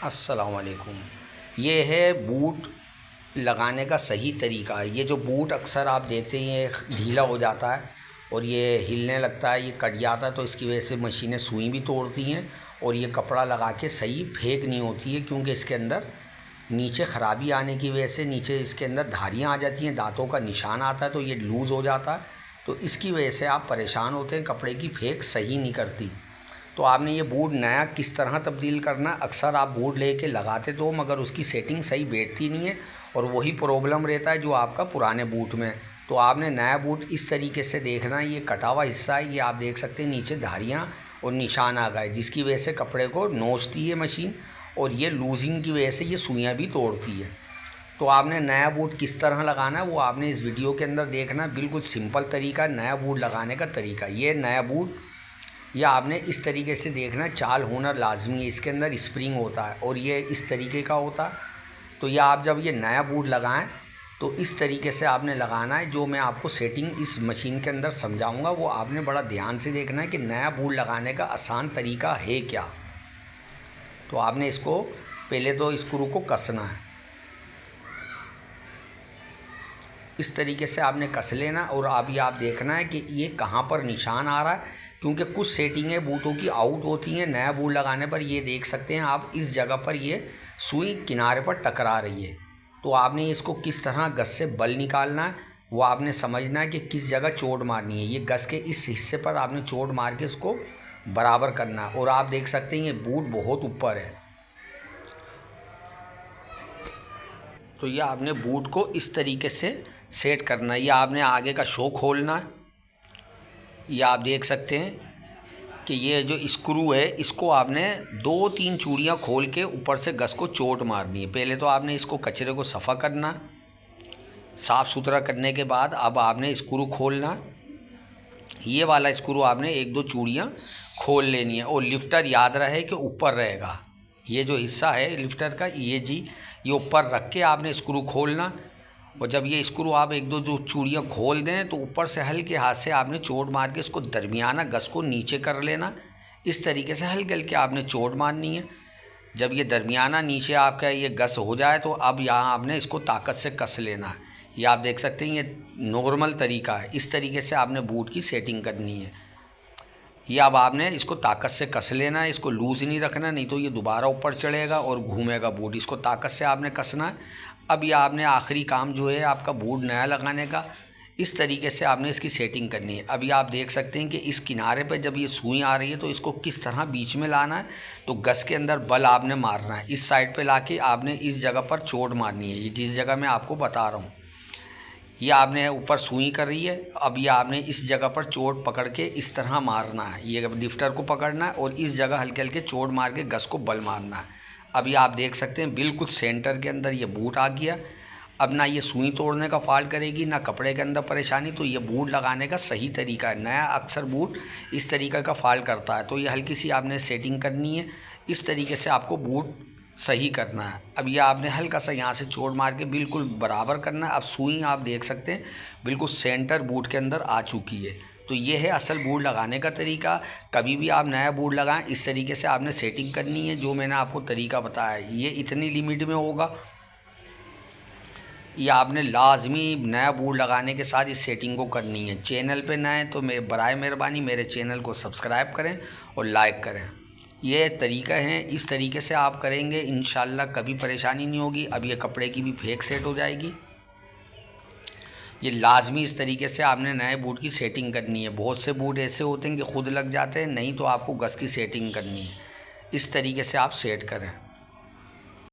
अस्सलाम वालेकुम। ये है बूट लगाने का सही तरीका। ये जो बूट अक्सर आप देते हैं ये ढीला हो जाता है और ये हिलने लगता है, ये कट जाता है, तो इसकी वजह से मशीनें सुई भी तोड़ती हैं और ये कपड़ा लगा के सही फेंक नहीं होती है, क्योंकि इसके अंदर नीचे ख़राबी आने की वजह से नीचे इसके अंदर धारियाँ आ जाती हैं, दांतों का निशान आता है, तो ये लूज़ हो जाता है। तो इसकी वजह से आप परेशान होते हैं, कपड़े की फेंक सही नहीं करती। तो आपने ये बूट नया किस तरह तब्दील करना। अक्सर आप बूट लेके लगाते तो मगर उसकी सेटिंग सही बैठती नहीं है और वही प्रॉब्लम रहता है जो आपका पुराने बूट में। तो आपने नया बूट इस तरीके से देखना है। ये कटा हुआ हिस्सा है, ये आप देख सकते हैं नीचे धारियाँ और निशान आ गए, जिसकी वजह से कपड़े को नोचती है मशीन और ये लूजिंग की वजह से ये सुइयाँ भी तोड़ती है। तो आपने नया बूट किस तरह लगाना है वो आपने इस वीडियो के अंदर देखना। बिल्कुल सिंपल तरीका नया बूट लगाने का तरीका। ये नया बूट या आपने इस तरीके से देखना, चाल होना लाजमी है। इसके अंदर स्प्रिंग होता है और ये इस तरीके का होता है। तो ये आप जब ये नया बूट लगाएं तो इस तरीके से आपने लगाना है। जो मैं आपको सेटिंग इस मशीन के अंदर समझाऊंगा वो आपने बड़ा ध्यान से देखना है कि नया बूट लगाने का आसान तरीका है क्या। तो आपने इसको पहले तो स्क्रू को कसना है, इस तरीके से आपने कस लेना और अभी आप देखना है कि ये कहाँ पर निशान आ रहा है, क्योंकि कुछ सेटिंगें बूटों की आउट होती हैं। नया बूट लगाने पर ये देख सकते हैं आप, इस जगह पर ये सुई किनारे पर टकरा रही है। तो आपने इसको किस तरह गस से बल निकालना है वो आपने समझना है कि किस जगह चोट मारनी है। ये गस के इस हिस्से पर आपने चोट मार के इसको बराबर करना है। और आप देख सकते हैं ये बूट बहुत ऊपर है, तो ये आपने बूट को इस तरीके से सेट करना है। ये आपने आगे का शो खोलना है। ये आप देख सकते हैं कि ये जो स्क्रू है इसको आपने 2-3 चूड़ियाँ खोल के ऊपर से गस को चोट मारनी है। पहले तो आपने इसको कचरे को सफ़ा करना, साफ़ सुथरा करने के बाद अब आपने स्क्रू खोलना। ये वाला स्क्रू आपने 1-2 चूड़ियाँ खोल लेनी है और लिफ्टर याद रहे कि ऊपर रहेगा। ये जो हिस्सा है लिफ्टर का ये ऊपर रख के आपने स्क्रू खोलना। और जब ये स्क्रू आप 1-2 जो चूड़ियाँ खोल दें तो ऊपर से हल्के हाथ से आपने चोट मार के इसको दरमियाना गस को नीचे कर लेना। इस तरीके से हल्के हल्के आपने चोट मारनी है। जब ये दरमियाना नीचे आपका ये गस हो जाए तो अब यहाँ आपने इसको ताकत से कस लेना है। ये आप देख सकते हैं ये नॉर्मल तरीका है। इस तरीके से आपने बूट की सेटिंग करनी है। ये अब आपने इसको ताकत से कस लेना है, इसको लूज़ नहीं रखना, नहीं तो ये दोबारा ऊपर चढ़ेगा और घूमेगा बूट। इसको ताकत से आपने कसना है। अब ये आपने आखिरी काम जो है आपका बूट नया लगाने का, इस तरीके से आपने इसकी सेटिंग करनी है। अभी आप देख सकते हैं कि इस किनारे पे जब ये सुई आ रही है तो इसको किस तरह बीच में लाना है। तो गस के अंदर बल आपने मारना है, इस साइड पे लाके आपने इस जगह पर चोट मारनी है। ये जिस जगह मैं आपको बता रहा हूँ, ये आपने ऊपर सुई कर रही है, अब ये आपने इस जगह पर चोट पकड़ के इस तरह मारना है। ये लिफ्टर को पकड़ना है और इस जगह हल्के हल्के चोट मार के गस को बल मारना है। अभी आप देख सकते हैं बिल्कुल सेंटर के अंदर ये बूट आ गया। अब ना ये सुई तोड़ने का फॉल्ट करेगी ना कपड़े के अंदर परेशानी। तो ये बूट लगाने का सही तरीका है। नया अक्सर बूट इस तरीके का फॉल्ट करता है, तो ये हल्की सी आपने सेटिंग करनी है। इस तरीके से आपको बूट सही करना है। अब ये आपने हल्का सा यहाँ से चोट मार के बिल्कुल बराबर करना है। अब सुई आप देख सकते हैं बिल्कुल सेंटर बूट के अंदर आ चुकी है। तो ये है असल बूट लगाने का तरीका। कभी भी आप नया बूट लगाएं इस तरीके से आपने सेटिंग करनी है। जो मैंने आपको तरीका बताया ये इतनी लिमिट में होगा। ये आपने लाजमी नया बूट लगाने के साथ इस सेटिंग को करनी है। चैनल पे नए तो बराए मेहरबानी मेरे चैनल को सब्सक्राइब करें और लाइक करें। ये तरीका है, इस तरीके से आप करेंगे इंशाल्लाह कभी परेशानी नहीं होगी। अब ये कपड़े की भी फेंक सेट हो जाएगी। ये लाजमी इस तरीके से आपने नए बूट की सेटिंग करनी है। बहुत से बूट ऐसे होते हैं कि खुद लग जाते हैं, नहीं तो आपको गस की सेटिंग करनी है। इस तरीके से आप सेट करें।